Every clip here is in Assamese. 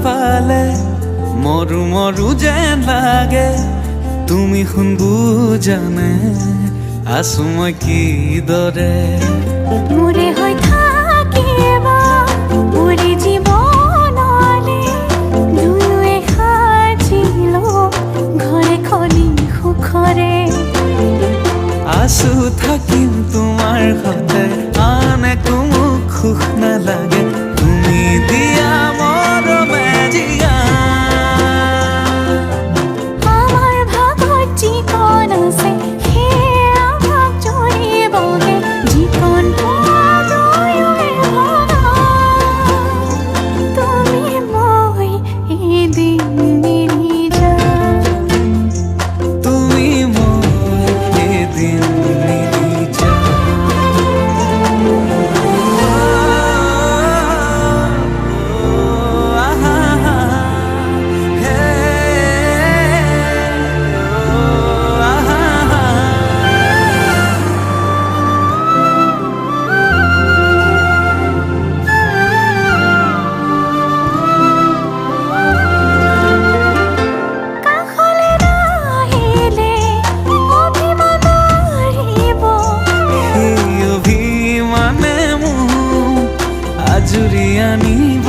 নাপালে মৰু মৰু যেন লাগে তুমি শুন বুজানে আছো মই কিদৰে মোৰে হৈ থাকিব মোৰে জীৱনলে দুয়োৱে সাজিলো ঘৰে খনি সুখৰে আছো থাকিম তোমাৰ সতে আন একো মোক সুখ নালাগে তুমি দিয়া মৰমে জিয়া আমাৰ ভাগত যিকণ আছে সেয়া ভাগ জৰিবগে যিকণ দুয়োৱে ভগা তুমি মই এদিন মিলি যাম তুমি মই এদিন মিলি কাষলে নাহিলে অভিমান আহিব সেই অভিমানে মোক আজুৰি আনিব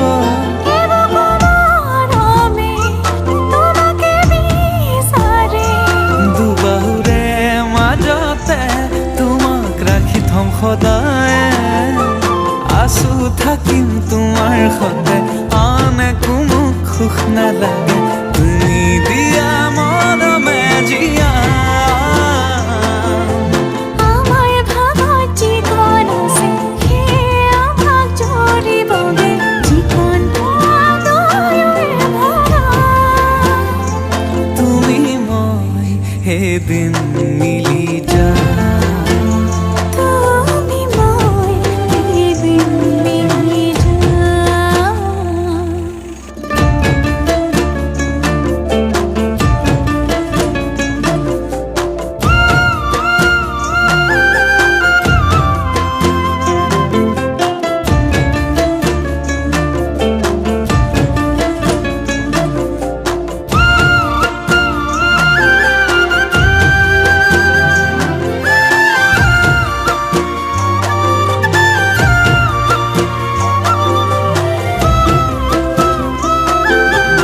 মৰমে তোমাকে বিচাৰে দুবাহুৰে মাজতে তোমাক ৰাখি থম সদায় আছো থাকিম তোমাৰ সতে আন একো মোক সুখ নালাগে তুমি দিয়া মৰমে জিয়া আমাৰ ভাগত যিকণ আছে সেয়া ভাগ জৰিবগে যিকণ দুয়োৱে ভগা তুমি মই এদিন